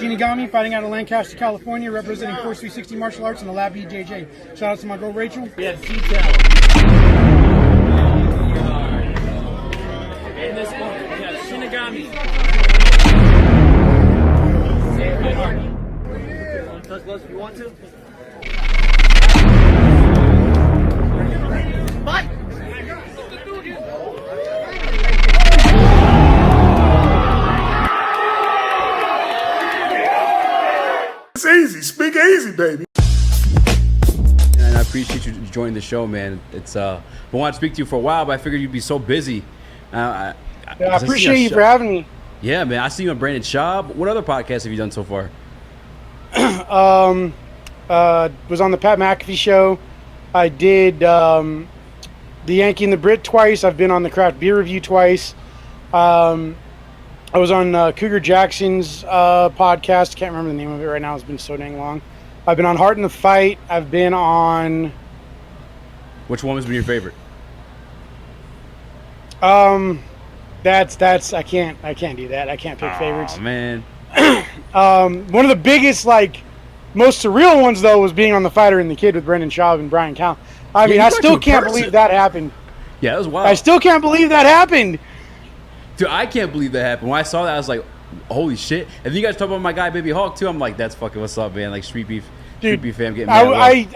Shinigami, fighting out of Lancaster, California, representing Force 360 Martial Arts and the Lab BJJ. Shout out to my girl Rachel. We have Detail. In this one, we have Shinigami. Want to touch gloves if you want to? Bye! It's easy. Speak easy, baby. And I appreciate you joining the show, man. It's I wanted to speak to you for a while, but I figured you'd be so busy. I appreciate you for having me. Yeah, man. I see you on Brandon Schaub. What other podcasts have you done so far? Was on the Pat McAfee show. I did the Yankee and the Brit twice. I've been on the Craft Beer Review twice. I was on Cougar Jackson's podcast. Can't remember the name of it right now. It's been so dang long. I've been on Heart in the Fight. I've been on... Which one has been your favorite? That's I can't do that. I can't pick favorites. Oh, man. One of the biggest, most surreal ones, though, was being on The Fighter and the Kid with Brendan Schaub and Brian Callen. I mean, I still can't believe that happened. Yeah, that was wild. I still can't believe that happened. Dude, I can't believe that happened. When I saw that, I was like, holy shit. And then you guys talk about my guy, Baby Hawk, too. I'm like, that's fucking what's up, man. Like, Street Beef fam getting mad.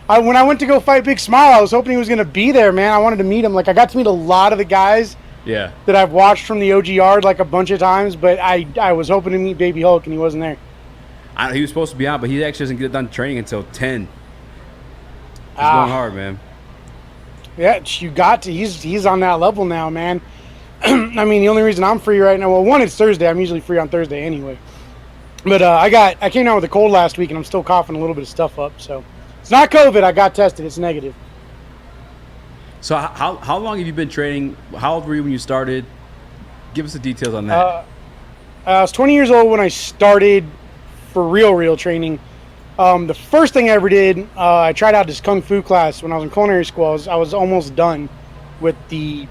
When I went to go fight Big Smile, I was hoping he was going to be there, man. I wanted to meet him. I got to meet a lot of the guys that I've watched from the OG Yard, a bunch of times, but I was hoping to meet Baby Hulk, and he wasn't there. He was supposed to be on, but he actually doesn't get done training until 10. He's going hard, man. Yeah, you got to. He's on that level now, man. I mean, the only reason I'm free right now, well, one, it's Thursday. I'm usually free on Thursday anyway. But I came down with a cold last week, and I'm still coughing a little bit of stuff up. So it's not COVID. I got tested. It's negative. So how long have you been training? How old were you when you started? Give us the details on that. I was 20 years old when I started for real training. The first thing I ever did, I tried out this Kung Fu class when I was in culinary school. I was almost done with the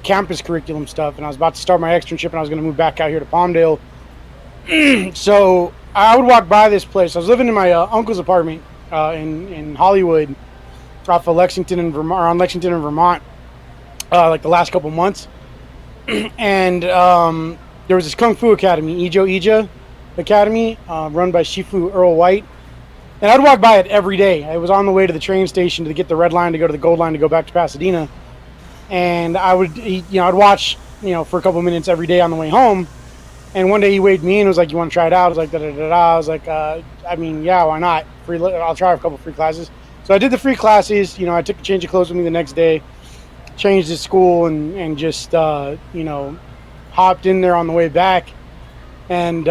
campus curriculum stuff, and I was about to start my externship, and I was going to move back out here to Palmdale. So I would walk by this place. I was living in my uncle's apartment in Hollywood, off of Lexington in Vermont, or on Lexington in Vermont, the last couple months. And there was this Kung Fu Academy, EAZY Academy, run by Shifu Earl White. And I'd walk by it every day. I was on the way to the train station to get the red line to go to the gold line to go back to Pasadena. And I would, I'd watch, for a couple minutes every day on the way home. And one day he waved me in and was like, "You want to try it out?" I was like, da-da-da-da. I was like, yeah, why not? I'll try a couple free classes. So I did the free classes. I took a change of clothes with me the next day, changed at school, and just, hopped in there on the way back. And,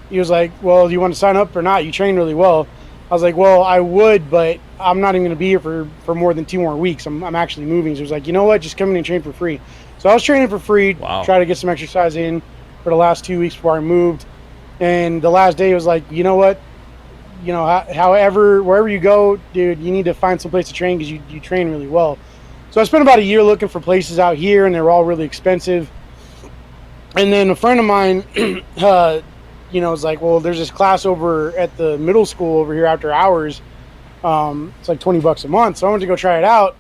he was like, "Well, do you want to sign up or not? You train really well." I was like, "Well, I would, but I'm not even going to be here for more than 2 more weeks. I'm actually moving." So he was like, "You know what? Just come in and train for free." So I was training for free, try to get some exercise in for the last 2 weeks before I moved. And the last day was like, "You know what? Wherever you go, dude, you need to find some place to train because you train really well." So I spent about a year looking for places out here, and they were all really expensive. And then a friend of mine, was like, "Well, there's this class over at the middle school over here after hours. It's like $20 a month." So I went to go try it out.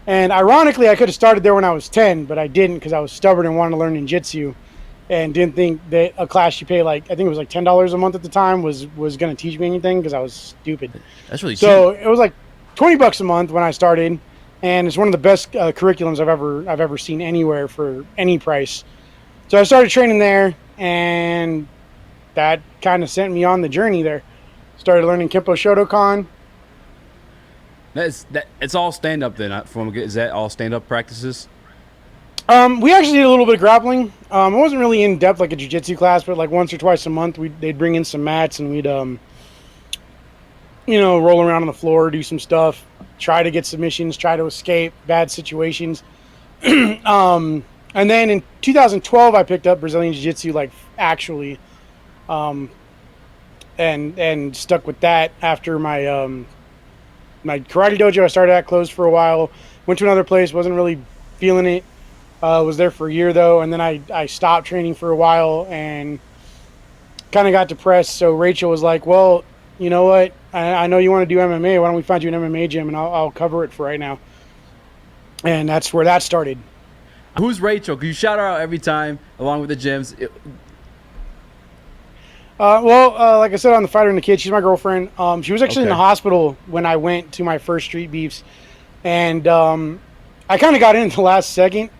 And ironically, I could have started there when I was 10, but I didn't because I was stubborn and wanted to learn Jitsu, and didn't think that a class you pay I think it was like $10 a month at the time was going to teach me anything because I was stupid. That's really cheap. So it was like $20 a month when I started, and it's one of the best curriculums I've ever seen anywhere for any price. So I started training there, and that kind of sent me on the journey there. Started learning Kempo Shotokan. It's all stand-up then. Is that all stand-up practices? We actually did a little bit of grappling. It wasn't really in-depth like a jiu-jitsu class, but once or twice a month they'd bring in some mats, and we'd roll around on the floor, do some stuff, try to get submissions, try to escape bad situations. And then in 2012 I picked up Brazilian Jiu-Jitsu actually. And stuck with that after my my karate dojo I started at closed for a while. Went to another place, wasn't really feeling it. Was there for a year though, and then I stopped training for a while and kind of got depressed. So Rachel was like, "Well, you know what? I know you want to do MMA. Why don't we find you an MMA gym and I'll cover it for right now." And that's where that started. Who's Rachel? Can you shout her out every time, along with the gyms? Like I said on The Fighter and the Kid, she's my girlfriend. She was actually in the hospital when I went to my first Street Beefs, and I kind of got in at the last second.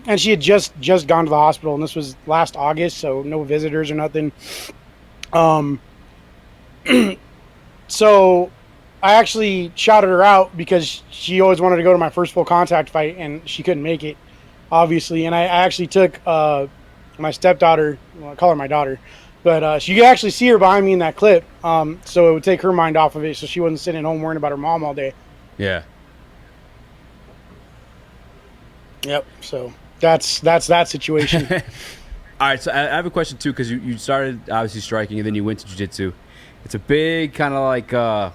And she had just gone to the hospital, and this was last August, so no visitors or nothing. So I actually shouted her out because she always wanted to go to my first full contact fight, and she couldn't make it, obviously. And I actually took my stepdaughter, well, I call her my daughter, but you could actually see her behind me in that clip, so it would take her mind off of it, so she wasn't sitting at home worrying about her mom all day. Yeah. Yep. So that's that situation. All right. So I have a question too, because you started obviously striking and then you went to jiu-jitsu. It's a big kind of like a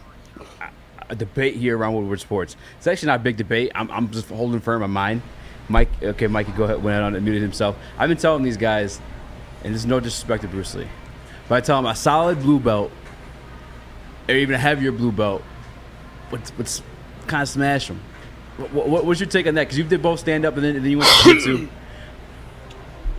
debate here around Woodward Sports. It's actually not a big debate. I'm just holding firm on mine. Mikey, go ahead. Went on and muted himself. I've been telling these guys, and there's no disrespect to Bruce Lee, but I tell them a solid blue belt, or even a heavier blue belt, what's kind of smash them. What's your take on that? Because you did both stand up and then you went to jiu-jitsu.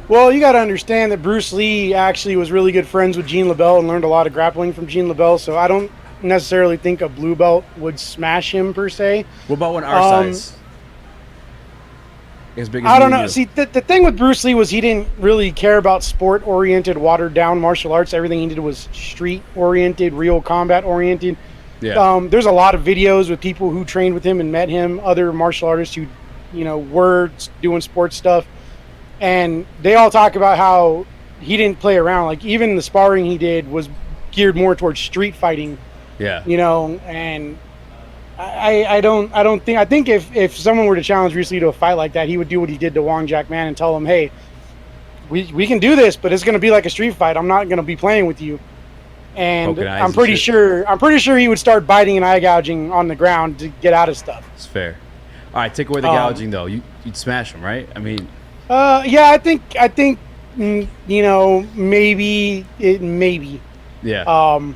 Well, you got to understand that Bruce Lee actually was really good friends with Gene LeBell and learned a lot of grappling from Gene LeBell. So I don't necessarily think a blue belt would smash him per se. What about when our size? As big as I don't know. See, the thing with Bruce Lee was he didn't really care about sport-oriented, watered-down martial arts. Everything he did was street-oriented, real combat-oriented. Yeah. There's a lot of videos with people who trained with him and met him, other martial artists who, were doing sports stuff. And they all talk about how he didn't play around. Like, even the sparring he did was geared more towards street fighting. Yeah. And I think if someone were to challenge Bruce Lee to a fight like that, he would do what he did to Wong Jack Man and tell him, hey, we can do this, but it's going to be like a street fight. I'm not going to be playing with you. And I'm pretty sure he would start biting and eye gouging on the ground to get out of stuff. It's fair. All right, take away the gouging though. You'd smash him, right? I mean, yeah, I think maybe. Yeah.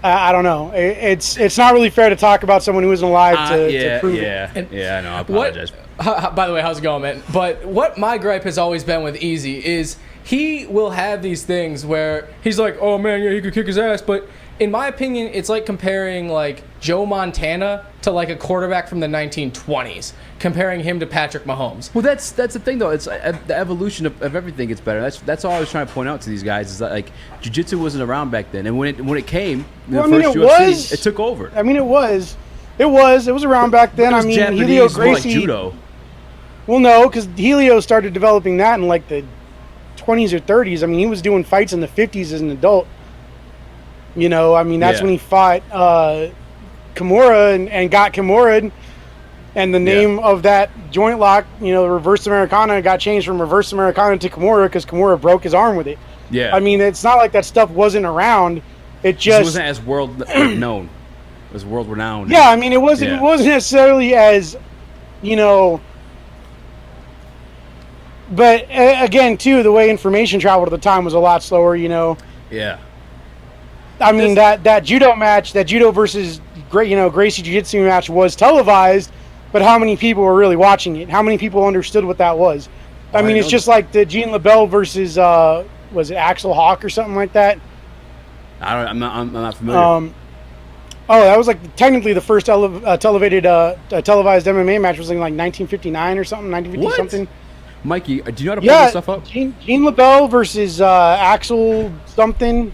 I don't know. It's not really fair to talk about someone who isn't alive to prove it. Yeah, I know. I apologize. By the way, how's it going, man? But what my gripe has always been with EAZY is he will have these things where he's like, oh man, yeah, he could kick his ass, but in my opinion, it's like comparing like Joe Montana to like a quarterback from the 1920s, comparing him to Patrick Mahomes. Well, that's the thing though. It's the evolution of everything gets better. That's all I was trying to point out to these guys is that like jiu-jitsu wasn't around back then, and when it came, UFC, it took over. I mean, it was around back then. I mean, Japanese, Helio Gracie. like judo. Well, no, because Helio started developing that in like the 20s or 30s. I mean, he was doing fights in the 50s as an adult. I mean, that's when he fought Kimura and got Kimura, and the name of that joint lock, reverse Americana, got changed from reverse Americana to Kimura because Kimura broke his arm with it. Yeah. I mean, it's not like that stuff wasn't around. It just wasn't as world known. It was world renowned. Yeah, I mean, it wasn't necessarily as, But again, too, the way information traveled at the time was a lot slower. Yeah. I mean, that judo match, that judo versus Gracie Jiu-Jitsu match was televised, but how many people were really watching it? How many people understood what that was? I mean, it's just like the Gene LeBell versus was it Axel Hawk or something like that? I'm not familiar. That was like technically the first televised MMA match was in like 1959 or something, 1950 something. Mikey, do you know how to pull this stuff up? Gene LeBell versus Axel something.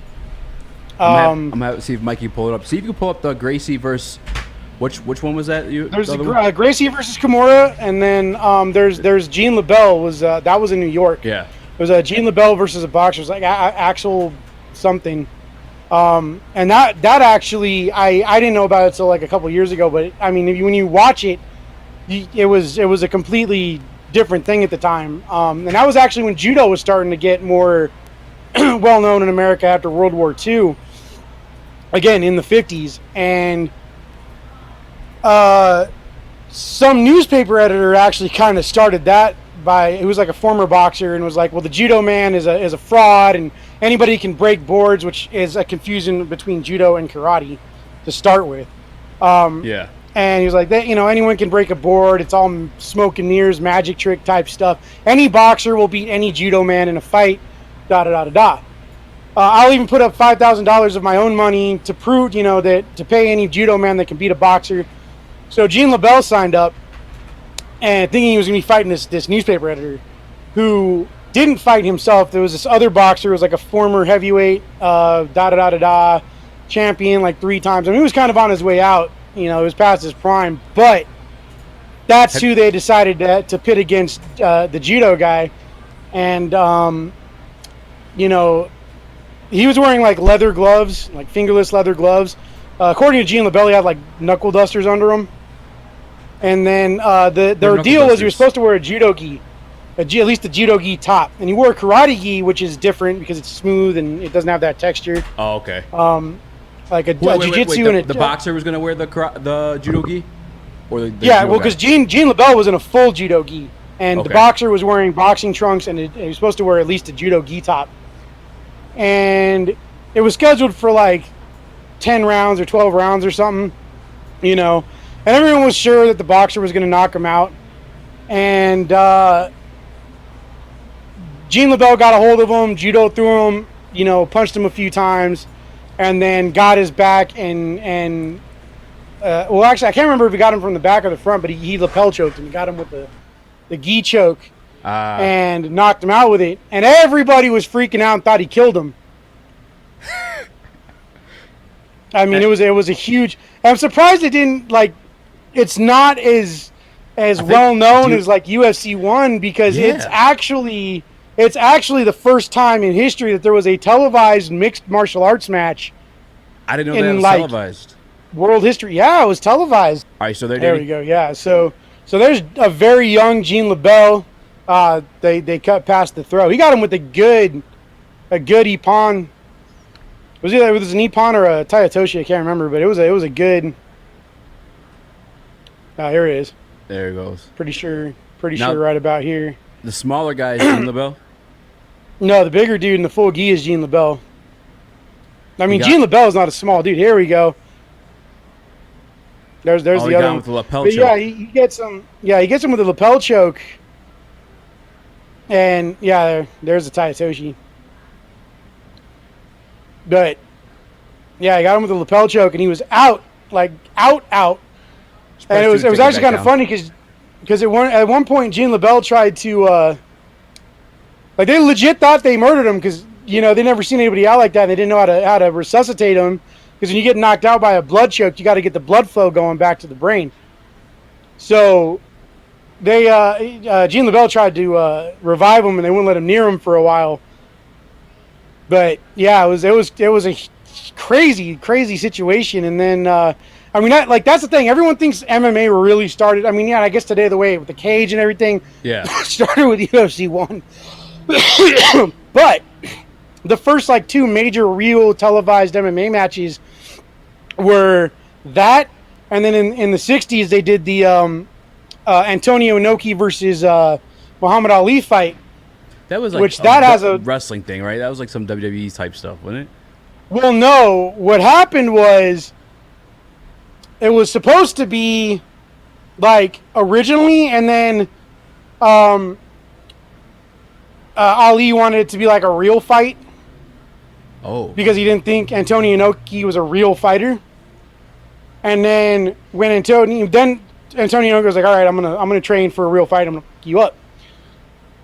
I'm gonna see if Mikey can pull it up. See if you can pull up the Gracie versus which one was that? There's Gracie versus Kimura, and then there's Gene LeBell that was in New York. Yeah, it was Gene LeBell versus a boxer. It was like Axel something, and that actually I didn't know about it until like a couple years ago. But I mean, when you watch it, it was a completely different thing at the time, and that was actually when judo was starting to get more well known in America after World War II. Again, in the 50s, and some newspaper editor actually kind of started that by, who was like a former boxer, and was like, well, the judo man is a fraud, and anybody can break boards, which is a confusion between judo and karate to start with. Yeah. And he was like, anyone can break a board. It's all smoke and mirrors, magic trick type stuff. Any boxer will beat any judo man in a fight. Da da da da da. I'll even put up $5,000 of my own money to prove, that to pay any judo man that can beat a boxer. So Gene LeBell signed up, and thinking he was going to be fighting this newspaper editor, who didn't fight himself. There was this other boxer who was like a former heavyweight, da da da da da, champion like 3 times. I mean, he was kind of on his way out. It was past his prime, but that's who they decided to pit against the judo guy. And, he was wearing like leather gloves, like fingerless leather gloves. According to Gene LeBell, he had like knuckle dusters under him. And then their deal was he was supposed to wear a judo gi, at least a judo gi top. And he wore a karate gi, which is different because it's smooth and it doesn't have that texture. Oh, okay. Like a jiu-jitsu and the boxer was going to wear the judo gi? Or the yeah, well, because Gene LeBell was in a full judo gi, and the boxer was wearing boxing trunks, and he was supposed to wear at least a judo gi top. And it was scheduled for like 10 rounds or 12 rounds or something, and everyone was sure that the boxer was going to knock him out. And Gene LeBell got a hold of him, judo through him, punched him a few times, and then got his back and well, actually, I can't remember if he got him from the back or the front, but he lapel choked him. He got him with the gi choke and knocked him out with it. And everybody was freaking out and thought he killed him. I mean, it was a huge. I'm surprised it didn't it's not as well known as like UFC 1, because it's actually the first time in history that there was a televised mixed martial arts match. I didn't know that was televised. World history. Yeah, it was televised. All right, so there we go. Yeah, so there's a very young Gene LeBell. They cut past the throw. He got him with a good ippon. Was it an ippon or a Tayatoshi? I can't remember, but it was a good. Here it is. There it goes. Pretty sure right about here. The smaller guy is Gene LeBell? No, the bigger dude in the full gi is Gene LeBell. I mean, Gene LeBell is not a small dude. Here we go. There's the other one with the lapel choke. choke. Yeah, he gets him. Yeah, he gets him with the lapel choke. And yeah, there's the Tayatoshi. But yeah, I got him with the lapel choke, and he was out, like out. And it was actually kind of funny because at one point Gene LeBell tried to they legit thought they murdered him, because they never seen anybody out like that, and they didn't know how to resuscitate him. Because when you get knocked out by a blood choke, you got to get the blood flow going back to the brain. So they Gene LeBell tried to revive him, and they wouldn't let him near him for a while. But yeah, it was a crazy situation. And then that's the thing. Everyone thinks MMA really started. I mean, yeah, I guess today the way with the cage and everything. Yeah. Started with UFC 1. But the first 2 major real televised MMA matches were that, and then in the 60s they did the Antonio Inoki versus Muhammad Ali fight. That was has a wrestling thing, right? That was like some WWE type stuff, wasn't it? Well, no. What happened was it was supposed to be originally, and then Ali wanted it to be like a real fight. Oh. Because he didn't think Antonio Inoki was a real fighter. And then when Antonio Inoki was like, all right, I'm gonna train for a real fight. I'm gonna pick you up.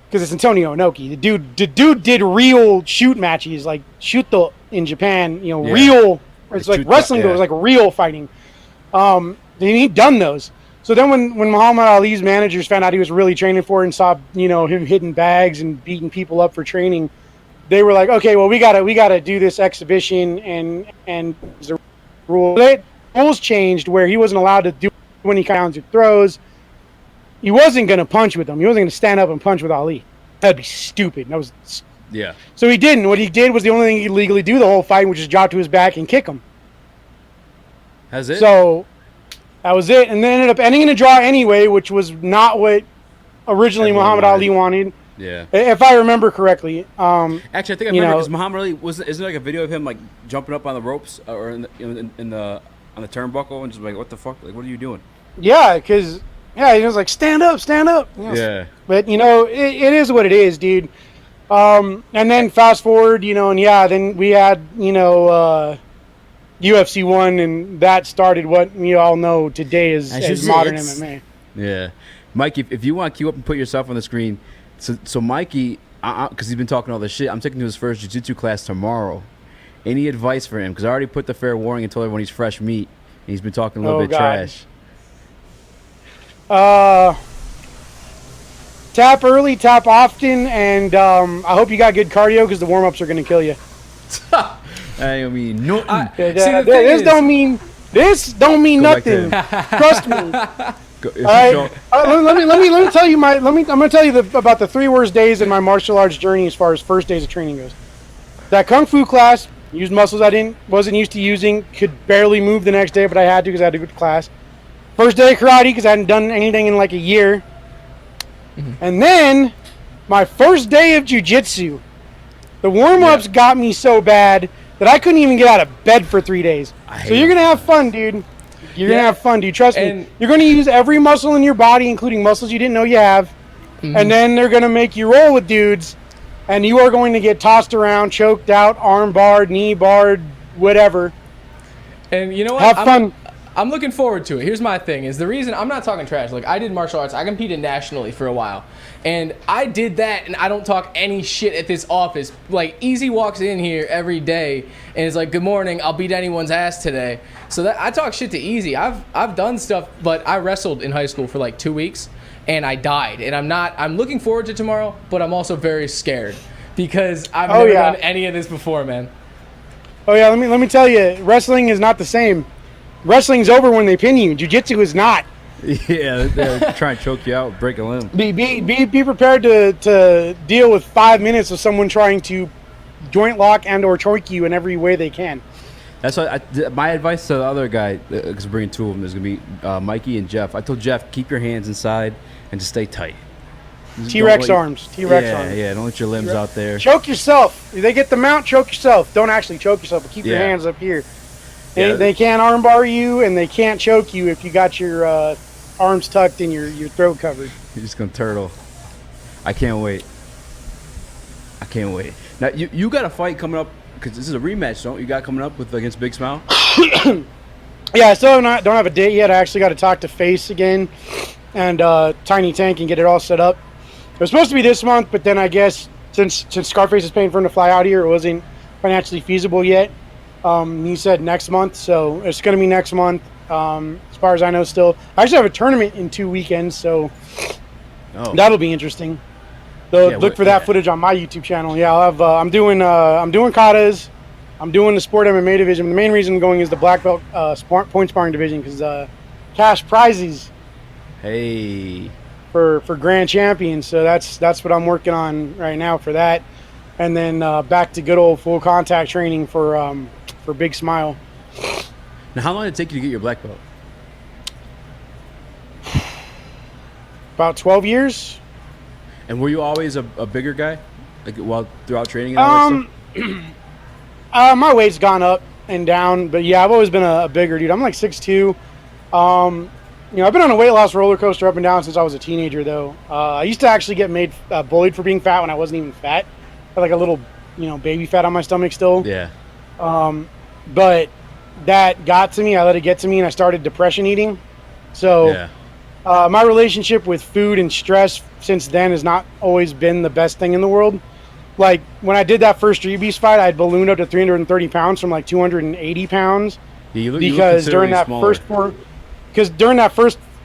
Because it's Antonio Inoki. The dude did real shoot matches, like shuto in Japan, real. It's like wrestling, but it was like real fighting. He'd done those. So then when Muhammad Ali's managers found out he was really training for it and saw, him hitting bags and beating people up for training, they were like, okay, well, we gotta do this exhibition, and the rules changed where he wasn't allowed to do any kinds of throws. He wasn't gonna punch with him. He wasn't gonna stand up and punch with Ali. That'd be stupid. Yeah. So he didn't. What he did was the only thing he could legally do the whole fight, which is drop to his back and kick him. That's it. So That was it, and then ended up ending in a draw anyway, which was not what originally Muhammad Ali wanted. Yeah. If I remember correctly. Actually, I think I remember because Muhammad Ali isn't there like a video of him like jumping up on the ropes or on the turnbuckle and just like, what the fuck? Like, what are you doing? Yeah, because he was like, stand up. Yeah. But it is what it is, dude. And then fast forward, and then we had UFC 1, and that started what you all know today as modern MMA. Yeah. Mikey, if you want to queue up and put yourself on the screen, so Mikey, because he's been talking all this shit, I'm taking him to his first jiu-jitsu class tomorrow. Any advice for him? Because I already put the fair warning and told everyone he's fresh meat, and he's been talking a little bit trash. Tap early, tap often, and I hope you got good cardio because the warm-ups are going to kill you. I mean, no. This don't mean nothing. Trust me. All right. Let me tell you I'm going to tell you about the 3 worst days in my martial arts journey as far as first days of training goes. That kung fu class, used muscles I wasn't used to using, could barely move the next day, but I had to because I had a good class. First day of karate because I hadn't done anything in like a year. Mm-hmm. And then my first day of jiu-jitsu. The warm-ups got me so bad that I couldn't even get out of bed for 3 days. So you're going to have fun, dude. You're going to have fun, dude. Trust me. You're going to use every muscle in your body, including muscles you didn't know you have. Mm-hmm. And then they're going to make you roll with dudes. And you are going to get tossed around, choked out, arm barred, knee barred, whatever. And you know what? Have fun. I'm looking forward to it. Here's my thing. Is the reason I'm not talking trash. Like, I did martial arts. I competed nationally for a while. And I did that, and I don't talk any shit at this office. Like, Easy walks in here every day, and is like, good morning, I'll beat anyone's ass today. So that I talk shit to Easy. I've done stuff, but I wrestled in high school for like 2 weeks, and I died. And I'm looking forward to tomorrow, but I'm also very scared. Because I've never done any of this before, man. Oh, yeah, let me tell you, wrestling is not the same. Wrestling's over when they pin you. Jiu-jitsu is not. Yeah, they're trying to choke you out, break a limb. Be prepared to deal with 5 minutes of someone trying to joint lock and or choke you in every way they can. That's why my advice to the other guy, because we're bringing 2 of them, there's going to be Mikey and Jeff. I told Jeff, keep your hands inside and just stay tight. T-Rex arms. T-Rex arms. Yeah, don't let your limbs out there. Choke yourself. If they get the mount, choke yourself. Don't actually choke yourself, but keep your hands up here. They can't armbar you, and they can't choke you if you got your arms tucked and your throat covered. You're just going to turtle. I can't wait. Now, you got a fight coming up, because this is a rematch, don't you? Got coming up against Big Smile? Yeah, I still don't have a date yet. I actually got to talk to Face again and Tiny Tank and get it all set up. It was supposed to be this month, but then I guess since Scarface is paying for him to fly out here, it wasn't financially feasible yet. He said next month, so it's going to be next month. As far as I know, still. I actually have a tournament in 2 weekends, so that'll be interesting. Look for that footage on my YouTube channel. Yeah, I'll have. I'm doing katas. I'm doing the sport MMA division. The main reason I'm going is the black belt point sparring division because cash prizes. Hey. For grand champions, so that's what I'm working on right now for that, and then back to good old full contact training for Big Smile. Now, how long did it take you to get your black belt? About 12 years. And were you always a bigger guy, like while throughout training? And all that stuff? My weight's gone up and down, but yeah, I've always been a bigger dude. I'm like 6'2". I've been on a weight loss roller coaster up and down since I was a teenager, though. I used to actually get made bullied for being fat when I wasn't even fat. I had like a little, baby fat on my stomach still. Yeah. But that got to me. I let it get to me, and I started depression eating. So my relationship with food and stress since then has not always been the best thing in the world. Like, when I did that first Streetbeefs fight, I had ballooned up to 330 pounds from like 280 pounds. Yeah, because during that first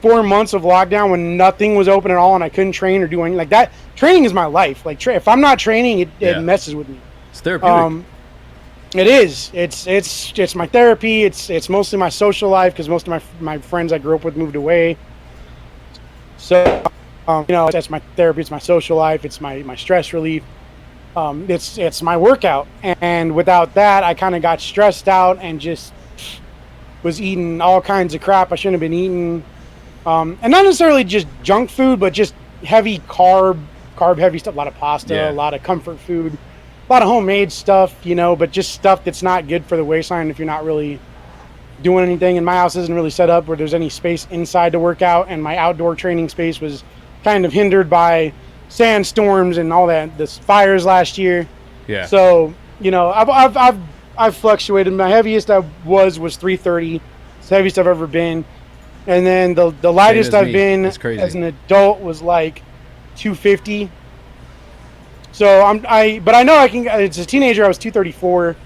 4 months of lockdown when nothing was open at all and I couldn't train or do anything like that, training is my life. Like, if I'm not training, it messes with me. It's therapeutic. It is. It's my therapy. It's mostly my social life because most of my friends I grew up with moved away. So, that's my therapy. It's my social life. It's my stress relief. It's my workout. And without that, I kind of got stressed out and just was eating all kinds of crap I shouldn't have been eating. And not necessarily just junk food, but just heavy carb heavy stuff, a lot of pasta, a lot of comfort food, a lot of homemade stuff, you know, but just stuff that's not good for the waistline if you're not really doing anything. And my house isn't really set up where there's any space inside to work out, and my outdoor training space was kind of hindered by sandstorms and all that, the fires last year. Yeah. So, you know, I've fluctuated. My heaviest I was 330. It's the heaviest I've ever been. And then the lightest I've been as an adult was like 250. So but I know I can. As a teenager, I was 234.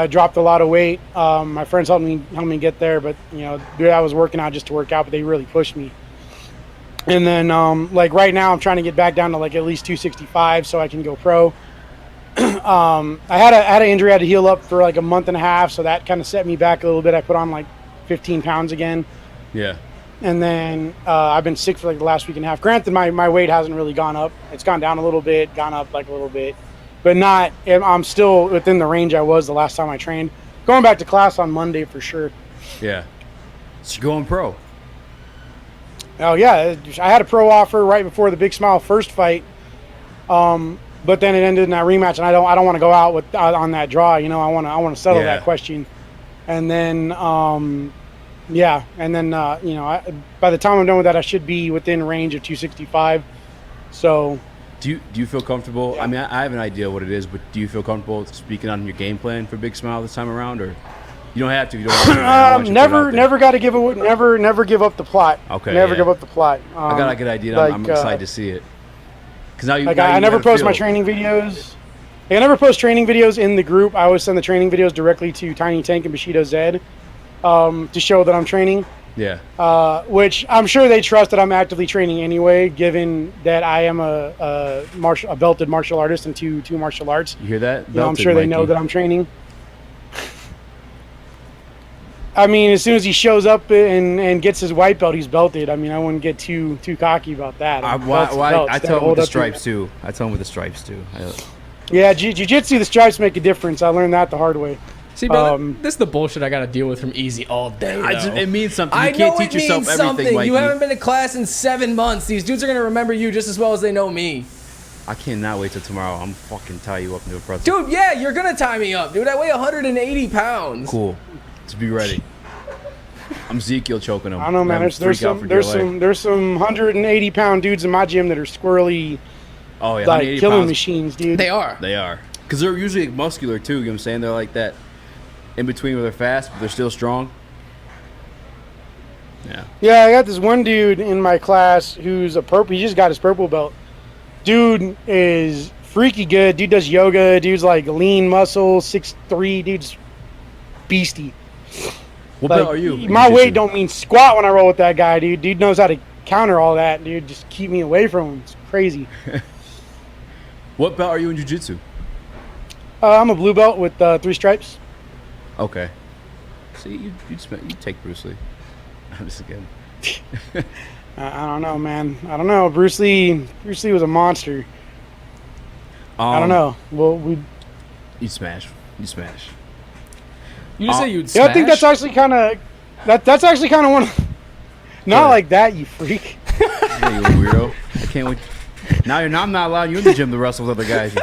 Dropped a lot of weight. My friends helped me get there, but you know, I was working out just to work out, but they really pushed me. And then like right now, I'm trying to get back down to like at least 265 so I can go pro. I had an injury I had to heal up for like a month and a half, so that kind of set me back a little bit. I put on like 15 pounds again. Yeah. And then I've been sick for like the last week and a half. Granted, my weight hasn't really gone up. It's gone down a little bit, gone up like a little bit, but not. I'm still within the range I was the last time I trained. Going back to class on Monday for sure. Yeah. So you're going pro. Oh yeah, I had a pro offer right before the Big Smile first fight, but then it ended in that rematch, and I don't want to go out with on that draw. You know, I want to settle that question, and then yeah, and then you know, by the time I'm done with that, I should be within range of 265. So, do you feel comfortable? Yeah. I mean, I have an idea what it is, but do you feel comfortable speaking on your game plan for Big Smile this time around, or? You don't have to. You don't have to. Never got to give it. Never give up the plot. Okay. Never give up the plot. I got a good idea. Like, I'm excited to see it. Because now you. Like I never post my training videos. I never post training videos in the group. I always send the training videos directly to Tiny Tank and Bushido Zed, to show that I'm training. Yeah. Which I'm sure they trust that I'm actively training anyway, given that I am a belted martial artist and two martial arts. You hear that? You know, I'm sure they know that I'm training. I mean, as soon as he shows up and gets his white belt, he's belted. I mean, I wouldn't get too cocky about that. I tell him with the stripes too. Yeah, jiu-jitsu, the stripes make a difference. I learned that the hard way. See, brother, this is the bullshit I got to deal with from EAZY all day. It means something. You can't teach yourself everything, Mikey. You haven't been to class in 7 months. These dudes are going to remember you just as well as they know me. I cannot wait till tomorrow. I'm fucking tie you up into a pretzel. Dude, yeah, you're going to tie me up. Dude, I weigh 180 pounds. Cool. Just be ready. I'm Ezekiel choking him. I don't know, man. There's some 180-pound dudes in my gym that are squirrely, like killing machines, dude. They are. Because they're usually muscular too. You know what I'm saying? They're like that in between where they're fast, but they're still strong. Yeah. Yeah, I got this one dude in my class who's a purple. He just got his purple belt. Dude is freaky good. Dude does yoga. Dude's like lean muscle, 6'3". Dude's beastie. What belt are you? My weight don't mean squat when I roll with that guy, dude. Dude knows how to counter all that, dude. Just keep me away from him. It's crazy. What belt are you in jiu-jitsu? I'm a blue belt with 3 stripes. Okay. See, you take Bruce Lee. I'm just kidding. I don't know, man. I don't know. Bruce Lee was a monster. I don't know. Well, you smash. You just say you'd smash? Yeah, I think that's actually kind of that's actually kind of one of, not like that, you freak. Yeah, you weirdo. I can't wait. Now I'm not allowing you in the gym to wrestle with other guys, you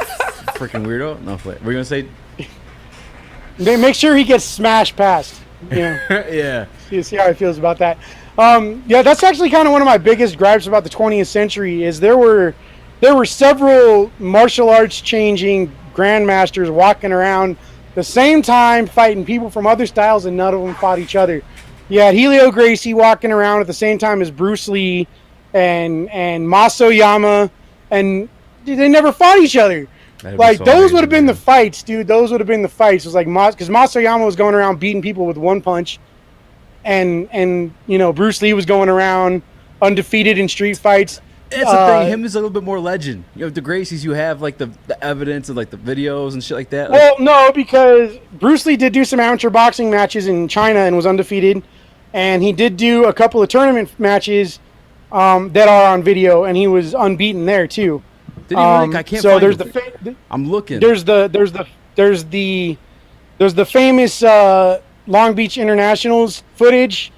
freaking weirdo. No, what were you gonna say? Make sure he gets smashed past. You know? Yeah. See how he feels about that. Yeah, that's actually kind of one of my biggest gripes about the 20th century is there were several martial arts changing grandmasters walking around the same time fighting people from other styles, and none of them fought each other. You had Helio Gracie walking around at the same time as Bruce Lee and Masoyama, and they never fought each other. Like, those would have been the fights, dude. Those would have been the fights. It was like, because Masoyama was going around beating people with one punch, and you know, Bruce Lee was going around undefeated in street fights. It's the thing. Him is a little bit more legend. You know, the Gracies, you have like the evidence of like the videos and shit like that. Like, well, no, because Bruce Lee did do some amateur boxing matches in China and was undefeated, and he did do a couple of tournament matches that are on video, and he was unbeaten there too. Did he really? I can't. So find there's I'm looking. There's the famous Long Beach Internationals footage.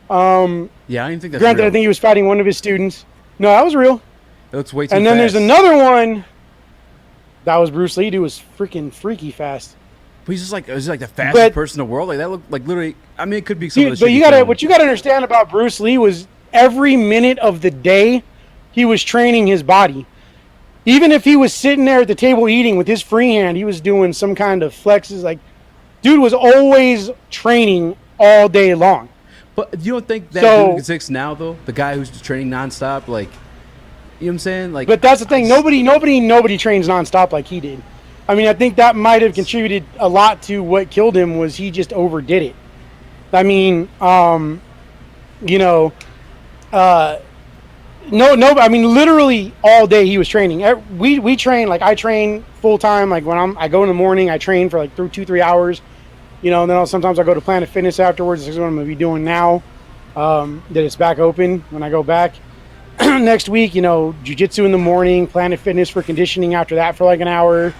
Yeah, I don't even think that's Granted, real. I think he was fighting one of his students. No, that was real. It looks way too And then fast. there's another one. That was Bruce Lee. Dude was freaking freaky fast. But he's just like, is he like the fastest But- person in the world? Like that looked like literally. I mean, it could be some of the But shit you he gotta, filmed. what you gotta understand about Bruce Lee was every minute of the day, he was training his body. Even if he was sitting there at the table eating with his free hand, he was doing some kind of flexes. Like, dude was always training all day long. But you don't think that So- dude exists now though? The guy who's just training nonstop, like, you know what I'm saying? Like, But that's the thing. Nobody trains nonstop like he did. I mean, I think that might have contributed a lot to what killed him. Was he just overdid it? I mean, you know, no. I mean, literally all day he was training. We train, like I train full time. Like when I go in the morning, I train for like 2-3 hours. You know, and then sometimes I go to Planet Fitness afterwards. This is what I'm gonna be doing now. That it's back open when I go back next week. You know, jiu-jitsu in the morning, Planet Fitness for conditioning after that for like an hour.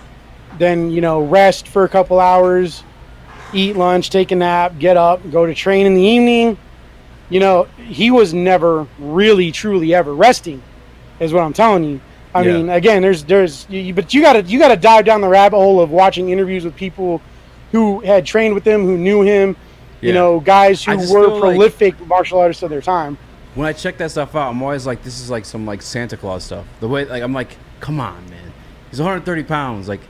Then, you know, rest for a couple hours, eat lunch, take a nap, get up, go to train in the evening. You know, he was never really, truly ever resting, is what I'm telling you. I Yeah. mean, again, but you gotta dive down the rabbit hole of watching interviews with people who had trained with him, who knew him. You Yeah. know, guys who I just were feel like- prolific martial artists of their time. when I check that stuff out, I'm always like, this is like some like Santa Claus stuff. The way, like, I'm like, come on, man. He's 130 pounds, like.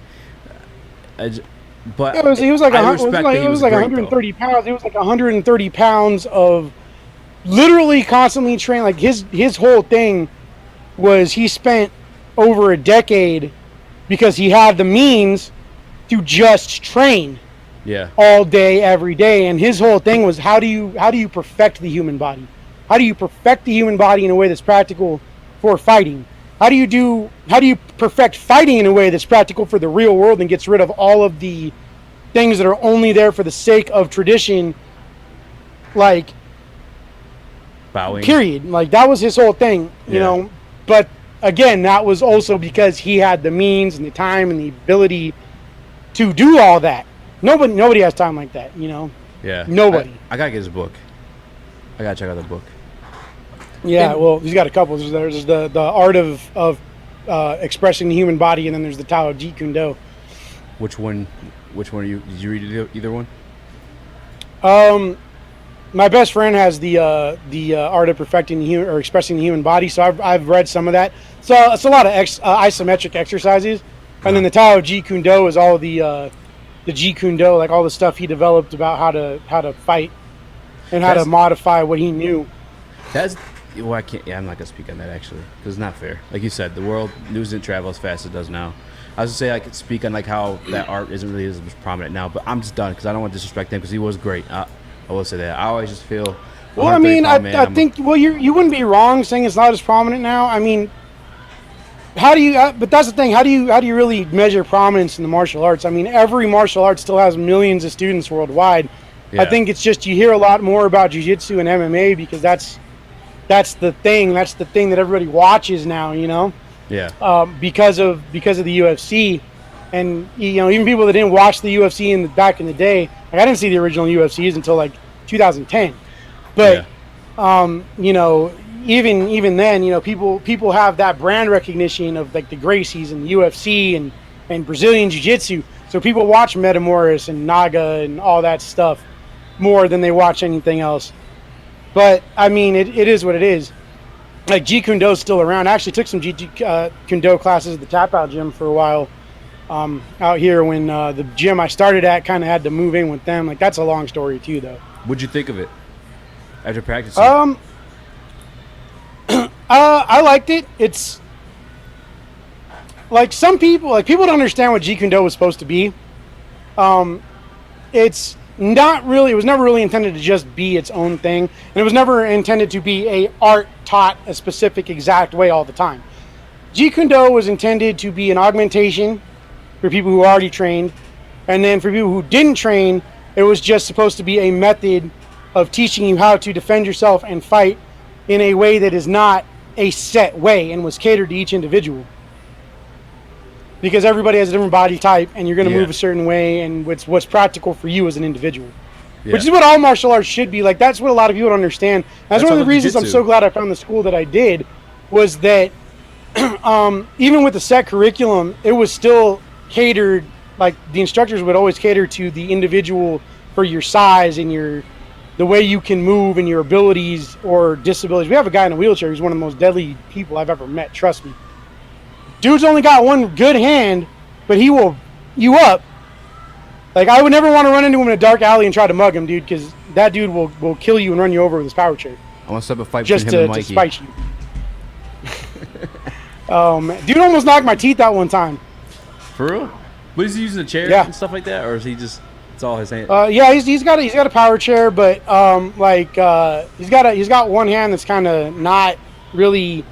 But Yeah, he was like, I it respect was that he was great, 130 pounds. It was like 130 pounds of literally constantly training. Like his whole thing was he spent over a decade because he had the means to just train though. Yeah. all day, every day. And his whole thing was how do you perfect the human body? How do you perfect the human body in a way that's practical for fighting? How do you perfect fighting in a way that's practical for the real world and gets rid of all of the things that are only there for the sake of tradition? Like, Bowing. period. Like that was his whole thing, you Yeah. know. But again, that was also because he had the means and the time and the ability to do all that. Nobody has time like that, you know. Yeah. Nobody. I gotta get his book. I gotta check out the book. Yeah, And- well, he's got a couple. There's the art of expressing the human body, and then there's the Tao of Jeet Kune Do. Which one are you? Did you read either one? My best friend has the art of perfecting the human or expressing the human body, so I've read some of that. So it's a lot of isometric exercises, and then the Tao of Jeet Kune Do is all the Jeet Kune Do, like all the stuff he developed about how to fight and how to That's- modify what he knew. That's. Well, I can't. Yeah, I'm not gonna speak on that actually, because it's not fair. Like you said, the world news didn't travel as fast as it does now. I was gonna say I could speak on like how that art isn't really as prominent now, but I'm just done because I don't want to disrespect him because he was great. I will say that. I always just feel. Well, I mean, 130-pound man, I think you wouldn't be wrong saying it's not as prominent now. I mean, how do you? But that's the thing. How do you really measure prominence in the martial arts? I mean, every martial art still has millions of students worldwide. Yeah. I think it's just you hear a lot more about jiu-jitsu and MMA because that's the thing. That's the thing that everybody watches now. You know, Yeah. because of the UFC, and you know, even people that didn't watch the UFC back in the day. Like I didn't see the original UFCs until like 2010, but. Yeah. You know, even then, you know, people have that brand recognition of like the Gracies and the UFC and Brazilian Jiu-Jitsu. So people watch Metamoris and Naga and all that stuff more than they watch anything else. But I mean, it is what it is. Like Jeet Kune Do is still around. I actually took some Jeet Kune Do classes at the Tap Out gym for a while out here when the gym I started at kind of had to move in with them. Like that's a long story too, though. What'd you think of it after practicing? I liked it. It's like some people don't understand what Jeet Kune Do was supposed to be. It's not really. It was never really intended to just be its own thing, and it was never intended to be a art taught a specific exact way all the time. Jeet Kune Do was intended to be an augmentation for people who already trained, and then for people who didn't train, it was just supposed to be a method of teaching you how to defend yourself and fight in a way that is not a set way and was catered to each individual. Because everybody has a different body type and you're going to Yeah. move a certain way and what's practical for you as an individual. which is what all martial arts should be. Like, that's what a lot of people don't understand. That's one of the reasons I'm so glad I found the school that I did, was that even with the set curriculum, it was still catered, like the instructors would always cater to the individual for your size and the way you can move and your abilities or disabilities. We have a guy in a wheelchair who's one of the most deadly people I've ever met, trust me. Dude's only got one good hand, but he will you up. Like, I would never want to run into him in a dark alley and try to mug him, dude, because that dude will kill you and run you over with his power chair. I want to set up a fight just between him and Mikey. To spite you. Dude almost knocked my teeth out one time. For real? But is he using a chair and stuff like that, or is he just it's all his hand? Yeah, he's got a power chair, but he's got one hand that's kind of not really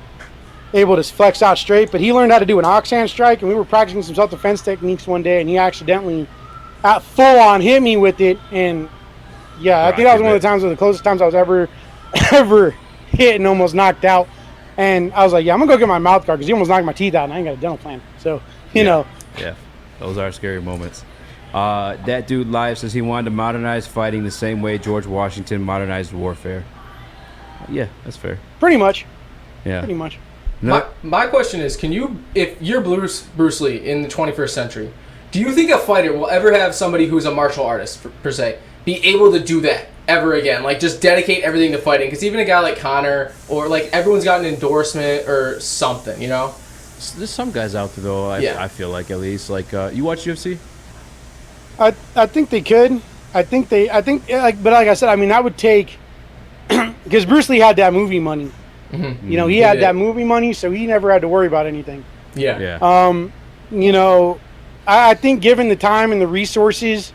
able to flex out straight. But he learned how to do an ox hand strike, and we were practicing some self-defense techniques one day, and he accidentally full on hit me with it, and yeah, I think that was one of the closest times I was ever hit and almost knocked out. And I was like, yeah, I'm gonna go get my mouth guard because he almost knocked my teeth out, and I ain't got a dental plan. So you know. Yeah, those are scary moments. That dude live says he wanted to modernize fighting the same way George Washington modernized warfare. Yeah, that's fair. Pretty much. Yeah. Pretty much. No. My question is, can you, if you're Bruce Lee in the 21st century, do you think a fighter will ever have somebody who's a martial artist, per se, be able to do that ever again? Like, just dedicate everything to fighting? Because even a guy like Connor, or like everyone's got an endorsement or something, you know? There's some guys out there, though, I feel like, at least. Like, you watch UFC? I think they could. But like I said, I mean, that would take, because Bruce Lee had that movie money. Mm-hmm. You know, he had that movie money, so he never had to worry about anything. Yeah. You know, I think given the time and the resources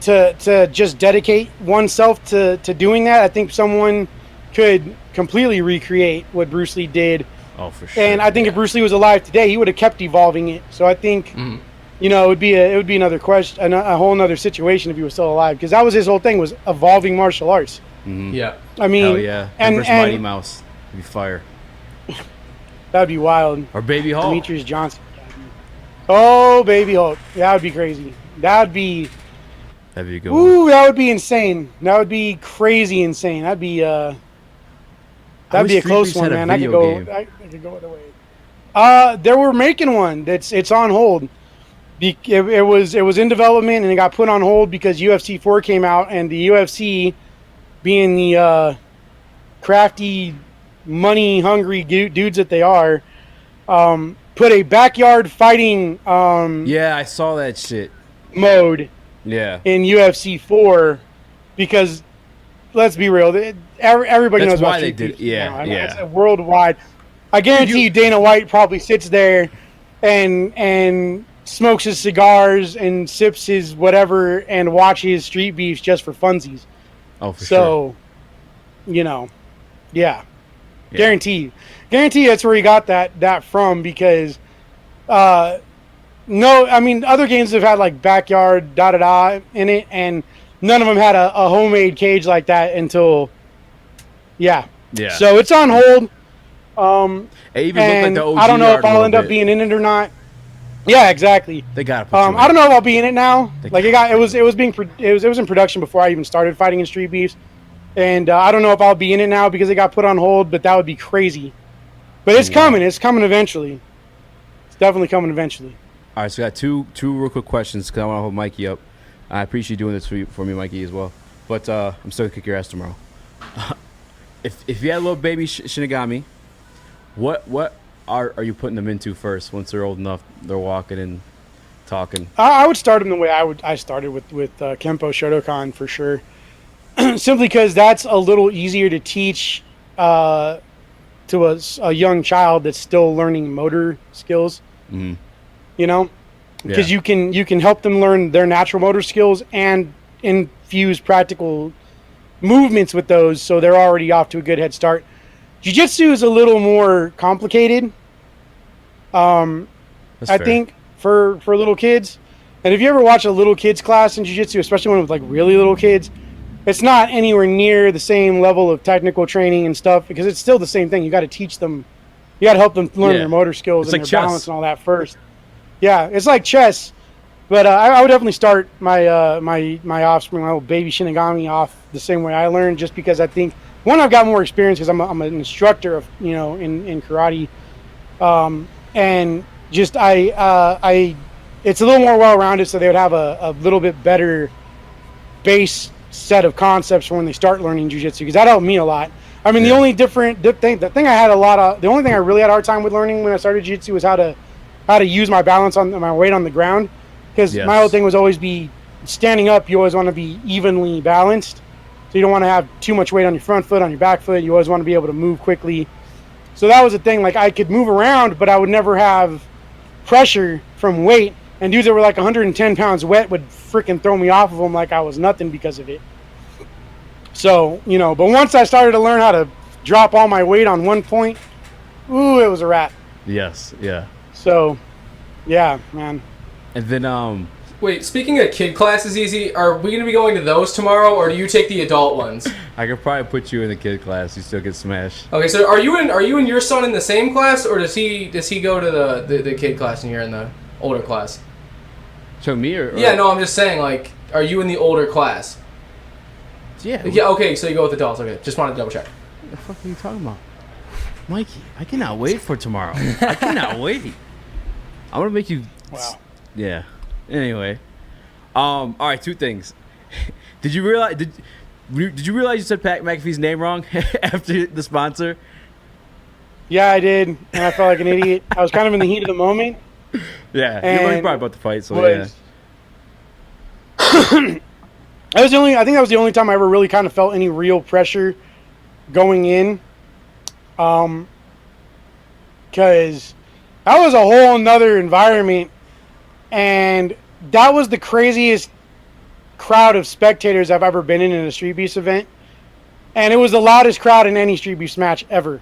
to just dedicate oneself to doing that, I think someone could completely recreate what Bruce Lee did. Oh, for sure. And I think if Bruce Lee was alive today, he would have kept evolving it. So I think, you know, it would be another question, a whole other situation if he was still alive, because that was his whole thing, was evolving martial arts. Mm-hmm. Yeah. I mean, hell yeah. And Mighty Mouse. It'd be fire. That would be wild. Or Baby Hulk. Demetrius Johnson. Oh, Baby Hulk. That would be crazy. That'd be a good one. Ooh, that would be insane. That would be crazy insane. That'd be a close one, man. I could go either way. They were making one. It's on hold. It was in development, and it got put on hold because UFC 4 came out, and the UFC, being the crafty, money-hungry dudes that they are, put a backyard fighting yeah, I saw that shit. Mode in UFC 4, because let's be real, everybody knows why they did it. Yeah, It's a worldwide. I guarantee you Dana White probably sits there and smokes his cigars and sips his whatever and watches Street Beefs just for funsies. Oh, for sure. So, you know, guarantee that's where he got that from, because I mean, other games have had like backyard in it, and none of them had a homemade cage like that until so it's on hold. It even looked like the OG I don't know if I'll end up bit. being in it or not. Yeah, exactly. They got to I don't know if I'll be in it now. It was in production before I even started fighting in Street Beefs, and I don't know if I'll be in it now because it got put on hold. But that would be crazy. But it's coming. It's coming eventually. It's definitely coming eventually. All right, so I got two real quick questions because I want to hold Mikey up. I appreciate you doing this for me, Mikey, as well. But I'm still gonna kick your ass tomorrow. If you had a little baby Shinigami, what are you putting them into first once they're old enough, they're walking and talking? I would start them the way I started with Kempo Shotokan for sure. Simply because that's a little easier to teach to a young child that's still learning motor skills. Mm-hmm. You know, because you can help them learn their natural motor skills and infuse practical movements with those, so they're already off to a good head start. Jiu-Jitsu is a little more complicated, I think, for little kids. And if you ever watch a little kids class in Jiu-Jitsu, especially one with like really little kids, it's not anywhere near the same level of technical training and stuff, because it's still the same thing. You got to teach them, you got to help them learn their motor skills and their balance and all that first. Yeah, it's like chess. But I would definitely start my my offspring, my little baby Shinigami, off the same way I learned, just because I think one, I've got more experience because I'm an instructor of in karate, and just I it's a little more well rounded, so they would have a little bit better base set of concepts for when they start learning jiu-jitsu, because that helped me a lot. I mean, the only the thing I had the only thing I really had a hard time with learning when I started jiu-jitsu was how to use my balance on my weight on the ground. Because my whole thing was always be standing up. You always want to be evenly balanced. So you don't want to have too much weight on your front foot, on your back foot. You always want to be able to move quickly. So that was the thing. Like, I could move around, but I would never have pressure from weight. And dudes that were like 110 pounds wet would freaking throw me off of them like I was nothing because of it. So, but once I started to learn how to drop all my weight on one point, ooh, it was a wrap. Yes, yeah. So, yeah, man. And then, Wait, speaking of kid classes, Easy, are we going to be going to those tomorrow, or do you take the adult ones? I could probably put you in the kid class. You still get smashed. Okay, so are you and your son in the same class, or does he go to the kid class and you're in the older class? So me or Yeah, no, I'm just saying, like, are you in the older class? Yeah. Yeah, okay, so you go with adults. Okay, just wanted to double check. What the fuck are you talking about? Mikey, I cannot wait for tomorrow. I cannot wait. I'm going to make you... Wow. Yeah. Anyway. All right, two things. Did you realize you said Pat McAfee's name wrong after the sponsor? Yeah, I did, and I felt like an idiot. I was kind of in the heat of the moment. Yeah, And you're probably about the fight, so was, yeah. I think that was the only time I ever really kind of felt any real pressure going in. Because that was a whole nother environment, and that was the craziest crowd of spectators I've ever been in a Streetbeefs event. And it was the loudest crowd in any Streetbeefs match ever,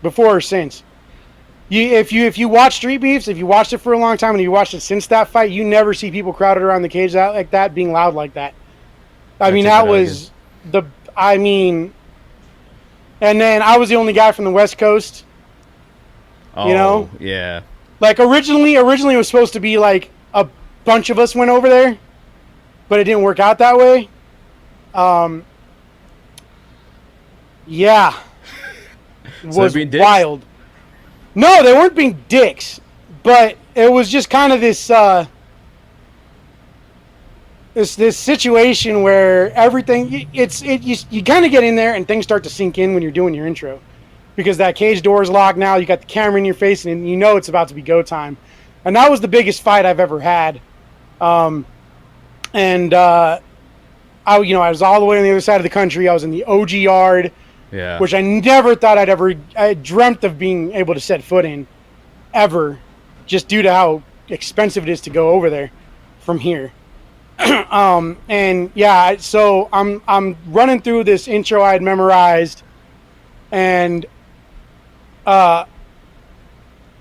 before or since. If you watch Streetbeefs, if you watched it for a long time and you watched it since that fight, you never see people crowded around the cage like that, being loud like that. I mean, that was and then I was the only guy from the West Coast. Oh, yeah. Like, originally it was supposed to be like a bunch of us went over there, but it didn't work out that way. Yeah. It So was they're being dicks? wild. No, they weren't being dicks, but it was just kind of this this situation where everything you kind of get in there and things start to sink in when you're doing your intro, because that cage door is locked now. You got the camera in your face, and you know it's about to be go time. And that was the biggest fight I've ever had. I was all the way on the other side of the country. I was in the OG yard. Yeah. Which I never thought I dreamt of being able to set foot in, ever, just due to how expensive it is to go over there from here. And yeah, so I'm running through this intro I had memorized, and I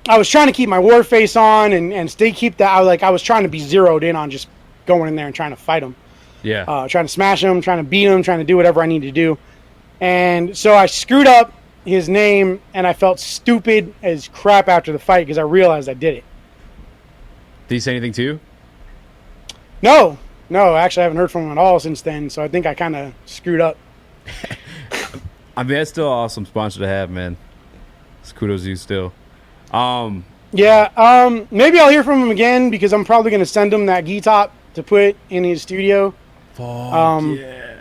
was trying to keep my war face on and keep that. I was trying to be zeroed in on just going in there and trying to fight them. Yeah. Trying to smash him, trying to beat him, trying to do whatever I need to do. And so I screwed up his name, and I felt stupid as crap after the fight because I realized I did it. Did he say anything to you? No, actually I haven't heard from him at all since then, so I think I kind of screwed up. I mean, that's still an awesome sponsor to have, man. It's kudos to you still. Yeah, maybe I'll hear from him again, because I'm probably going to send him that gi top to put in his studio. Yeah.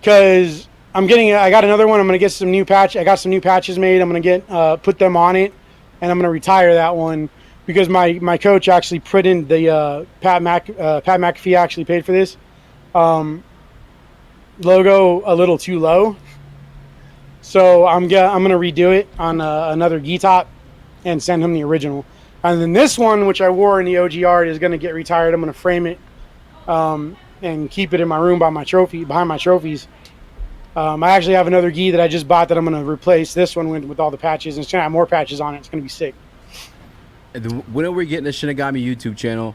Because I got another one. I'm going to get some new patch. I got some new patches made. I'm going to get put them on it, and I'm going to retire that one, because my coach actually put in the Pat McAfee actually paid for this logo a little too low. So I'm going to redo it on another gi top and send him the original. And then this one, which I wore in the OG art, is going to get retired. I'm going to frame it and keep it in my room behind my trophies. I actually have another gi that I just bought that I'm going to replace this one with all the patches. And it's going to have more patches on it. It's going to be sick. And when are we getting a Shinigami YouTube channel?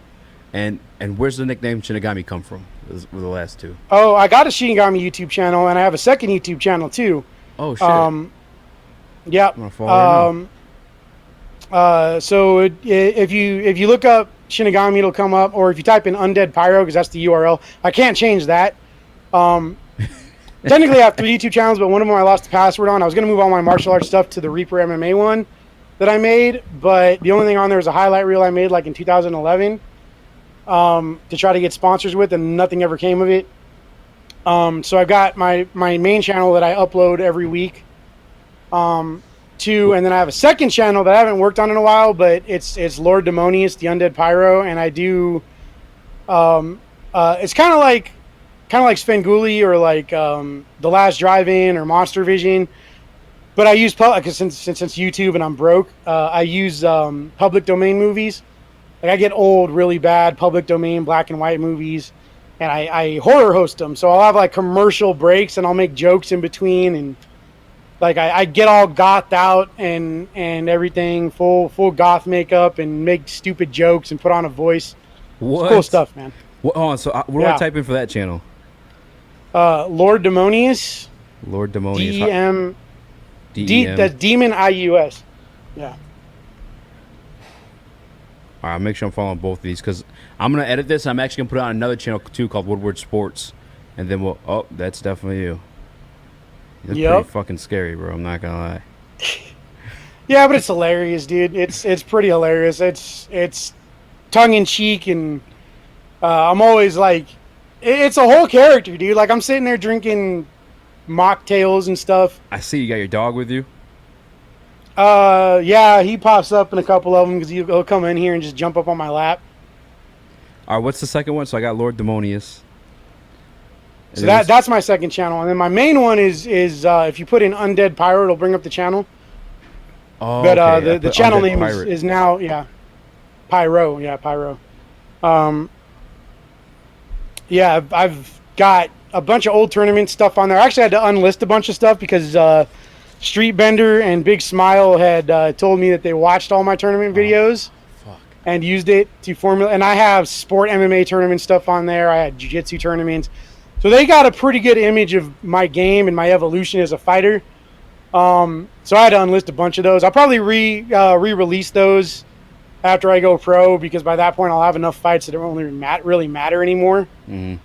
And where's the nickname Shinigami come from? Those were the last two. Oh, I got a Shinigami YouTube channel, and I have a second YouTube channel too. Oh, shit. Yeah. I'm gonna follow right So if you look up Shinigami, it'll come up. Or if you type in Undead Pyro, because that's the URL. I can't change that. Technically, I have 3 YouTube channels, but one of them I lost the password on. I was going to move all my martial arts stuff to the Reaper MMA one that I made, but the only thing on there is a highlight reel I made like in 2011 to try to get sponsors with, and nothing ever came of it. So I've got my main channel that I upload every week to, and then I have a second channel that I haven't worked on in a while, but it's Lord Demonius, the Undead Pyro, and I do, it's kind of like Svengoolie or like The Last Drive-In or Monster Vision, but I use since YouTube and I'm broke, I use public domain movies. Like I get old, really bad public domain black and white movies, and I horror host them. So I'll have like commercial breaks and I'll make jokes in between, and like I get all gothed out and everything, full goth makeup, and make stupid jokes and put on a voice. What? It's cool stuff, man. What, hold on, so what do I type in for that channel? Lord Demonius. Lord Demonius. That's Demon IUS. Yeah. All right, I'll make sure I'm following both of these because I'm going to edit this. I'm actually going to put it on another channel too called Woodward Sports. And then we'll... Oh, that's definitely you. That's pretty fucking scary, bro. I'm not going to lie. Yeah, but it's hilarious, dude. It's pretty hilarious. It's tongue-in-cheek, and I'm always like... It's a whole character, dude. Like, I'm sitting there drinking mocktails and stuff. I see you got your dog with you. Yeah, he pops up in a couple of them because he'll come in here and just jump up on my lap. All right, what's the second one? So I got Lord Demonius. So that's my second channel, and then my main one is if you put in Undead Pyro, it'll bring up the channel. Oh, but okay. the channel name is now Pyro. Yeah, Pyro. Yeah, I've got a bunch of old tournament stuff on there. I actually had to unlist a bunch of stuff because Street Bender and Big Smile had told me that they watched all my tournament videos and used it to formulate. And I have sport MMA tournament stuff on there. I had jiu-jitsu tournaments. So they got a pretty good image of my game and my evolution as a fighter. So I had to unlist a bunch of those. I'll probably re-release those after I go pro, because by that point I'll have enough fights that it won't really matter anymore. Mm-hmm.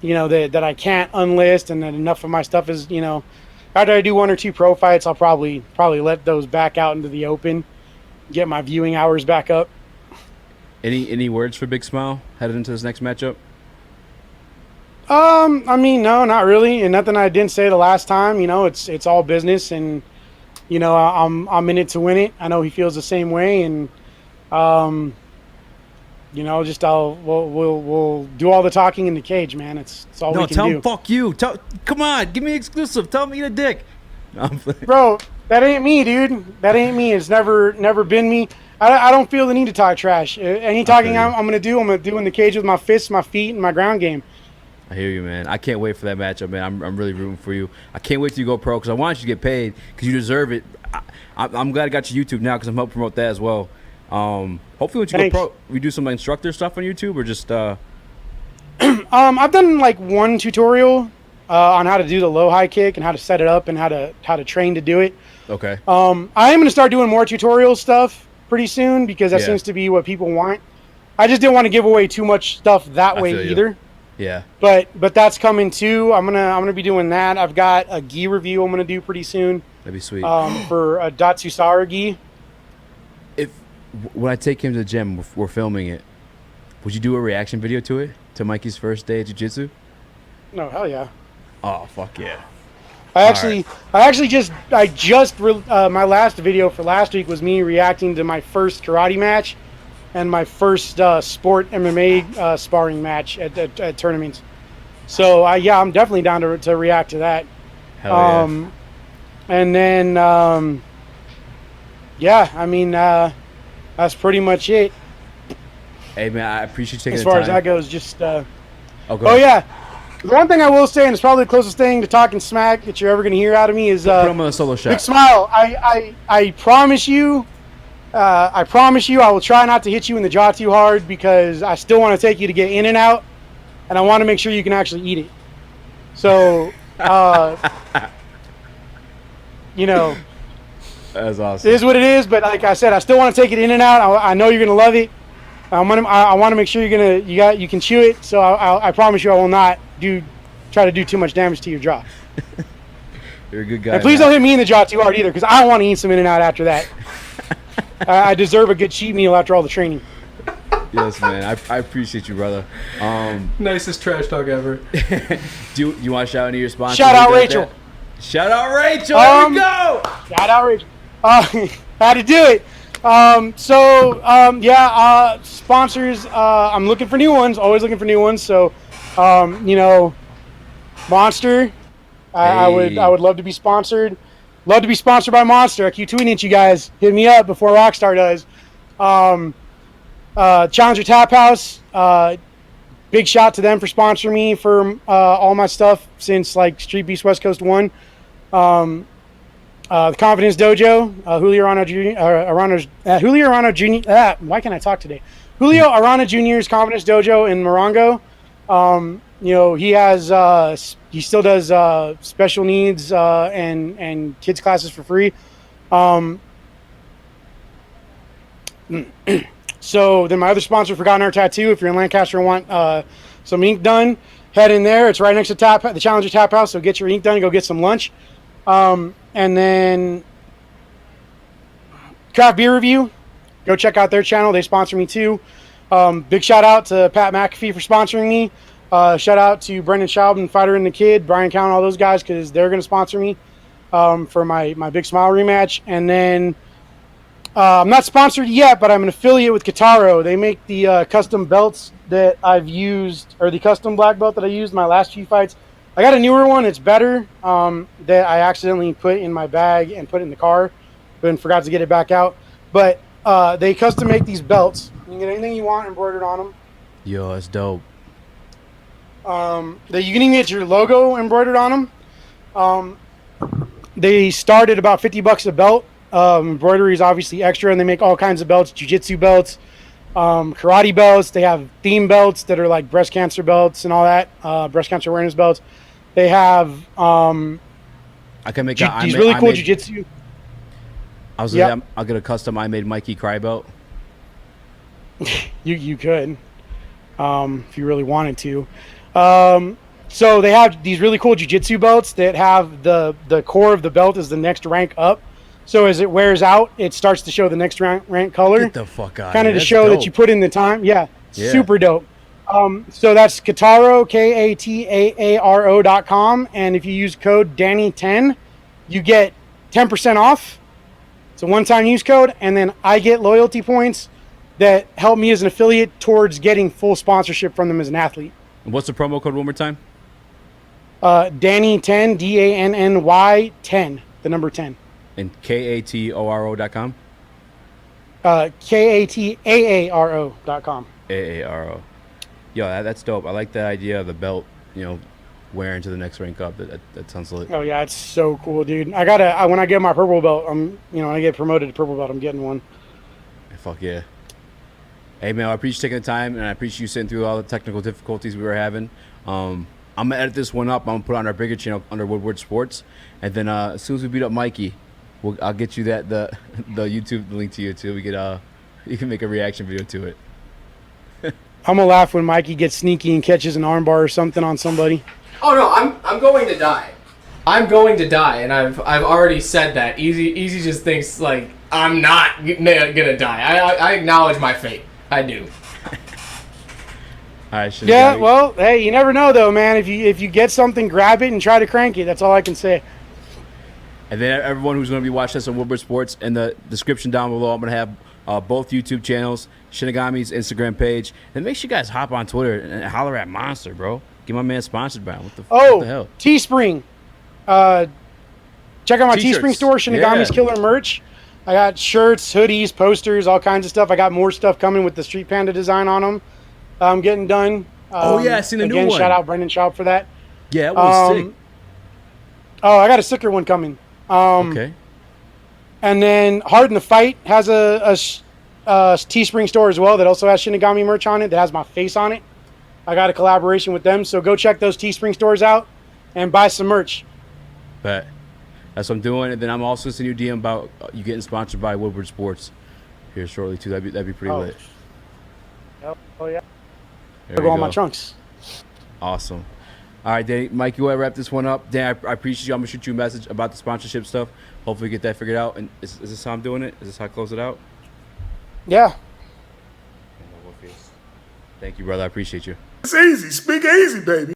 You know, that I can't unlist, and that enough of my stuff is, you know, after I do 1 or 2 pro fights, I'll probably let those back out into the open, get my viewing hours back up. Any words for Big Smile headed into this next matchup? I mean, no, not really, and nothing I didn't say the last time. You know, it's all business, and you know, I'm in it to win it. I know he feels the same way, and you know, just we'll do all the talking in the cage, man. It's all we can do. No, tell him fuck you. Come on, give me exclusive. Tell him eat a dick. Bro, that ain't me, dude. That ain't me. It's never been me. I don't feel the need to talk trash. Any talking I'm gonna do in the cage with my fists, my feet, and my ground game. I hear you, man. I can't wait for that matchup, man. I'm really rooting for you. I can't wait till you go pro because I want you to get paid because you deserve it. I'm glad I got your YouTube now because I'm helping promote that as well. Hopefully when you go pro, we do some instructor stuff on YouTube or just I've done like one tutorial on how to do the low high kick and how to set it up and how to train to do it. Okay. I am going to start doing more tutorial stuff pretty soon because that seems to be what people want. I just didn't want to give away too much stuff that way either. Yeah. But that's coming too. I'm gonna be doing that. I've got a gi review I'm gonna do pretty soon. That'd be sweet. For a Datsusara gi. When I take him to the gym, we're filming it. Would you do a reaction video to it? To Mikey's first day at jiu-jitsu? No, hell yeah. Oh fuck yeah. I just my last video for last week was me reacting to my first karate match and my first sport MMA sparring match at tournaments. So I'm definitely down to react to that. Hell yeah. And then I mean that's pretty much it. Hey man, I appreciate you taking as the far time. as that goes. Just oh yeah. The one thing I will say, and it's probably the closest thing to talking smack that you're ever going to hear out of me, is put him on a solo shot. Big Smile. I promise you, I will try not to hit you in the jaw too hard because I still want to take you to get in and out, and I want to make sure you can actually eat it. So, you know, that's awesome. it is what it is. But like I said, I still want to take it in and out. I know you're going to love it. I want to make sure you can chew it. So I promise you I will not try to do too much damage to your jaw. You're a good guy. And please don't hit me in the jaw too hard either, because I don't want to eat some In-N-Out after that. I deserve a good cheat meal after all the training. Yes, man. I appreciate you, brother. Nicest trash talk ever. Do you want to shout out any of your sponsors? Shout out Rachel. Shout out Rachel. Here we go. Shout out Rachel. Had to do it. Sponsors. I'm looking for new ones. Always looking for new ones. So, Monster. I would love to be sponsored. Love to be sponsored by Monster. I keep tweeting at you guys. Hit me up before Rockstar does. Challenger Tap House. Big shout to them for sponsoring me for all my stuff since like Streetbeefs West Coast 1. The Confidence Dojo, Julio Arana Jr. Why can't I talk today? Julio Arana Jr.'s Confidence Dojo in Morongo. He still does special needs and kids classes for free. So then my other sponsor, Forgotten Art Tattoo. If you're in Lancaster and want some ink done, head in there. It's right next to the Challenger Tap House. So get your ink done and go get some lunch. And then Craft Beer Review. Go check out their channel. They sponsor me too. Big shout out to Pat McAfee for sponsoring me. Shout out to Brendan Schaub and Fighter and the Kid, Brian Count, all those guys, because they're going to sponsor me for my Big Smile rematch. And then I'm not sponsored yet, but I'm an affiliate with Kitaro. They make the custom belts that I've used, or the custom black belt that I used in my last few fights. I got a newer one. It's better that I accidentally put in my bag and put in the car, but forgot to get it back out. But they custom make these belts. You can get anything you want embroidered on them. Yo, that's dope. That you can even get your logo embroidered on them. They start at about $50 a belt. Embroidery is obviously extra, and they make all kinds of belts, jiu-jitsu belts, karate belts. They have theme belts that are like breast cancer belts and all that, breast cancer awareness belts. They have I can make these really cool jiu-jitsu. I'll get a custom I made Mikey Cry belt. You could, if you really wanted to. So they have these really cool jiu-jitsu belts that have the core of the belt is the next rank up. So as it wears out, it starts to show the next rank color. Get the fuck out. Kind of to show that you put in the time. Yeah, super dope. So that's Kataro, Kataaro.com. And if you use code Danny10, you get 10% off. It's a one-time use code. And then I get loyalty points that help me as an affiliate towards getting full sponsorship from them as an athlete. What's the promo code one more time? Danny10, DANNY 10, the number 10. And KATORO.com? KATAARO.com. AARO. Yo, that's dope. I like the idea of the belt, wearing to the next rank up. That sounds lit. Oh yeah, it's so cool, dude. When I get my purple belt, when I get promoted to purple belt, I'm getting one. Fuck yeah. Hey man, I appreciate you taking the time, and I appreciate you sitting through all the technical difficulties we were having. I'm gonna edit this one up. I'm gonna put it on our bigger channel under Woodward Sports, and then as soon as we beat up Mikey, I'll get you the YouTube link to YouTube. You can make a reaction video to it. I'm gonna laugh when Mikey gets sneaky and catches an armbar or something on somebody. Oh no, I'm going to die. I'm going to die, and I've already said that. Easy just thinks like I'm not gonna die. I acknowledge my fate. I do. All right, yeah, well, hey, you never know though, man. If you get something, grab it and try to crank it. That's all I can say. And then everyone who's going to be watching this on Woodward Sports, in the description down below, I'm going to have both YouTube channels, Shinigami's Instagram page, and make sure you guys hop on Twitter and holler at Monster, bro. Get my man sponsored by him. What the hell? Teespring. Check out my Teespring store, Shinigami's Killer merch. I got shirts, hoodies, posters, all kinds of stuff. I got more stuff coming with the Street Panda design on them. I'm getting done. I seen the new one. Again, shout out Brendan Schaub for that. Yeah, that was sick. Oh, I got a sicker one coming. Okay. And then Hard in the Fight has a Teespring store as well that also has Shinigami merch on it that has my face on it. I got a collaboration with them, so go check those Teespring stores out and buy some merch. Bet. That's what I'm doing, and then I'm also sending you a DM about you getting sponsored by Woodward Sports here shortly too. That'd be pretty lit. Oh yeah. There Go we on my go. trunks. Awesome. All right, Danny, Mike, you want to wrap this one up? Dan, I appreciate you. I'm gonna shoot you a message about the sponsorship stuff. Hopefully, get that figured out. And is this how I'm doing it? Is this how I close it out? Yeah. Thank you, brother. I appreciate you. It's easy. Speak easy, baby.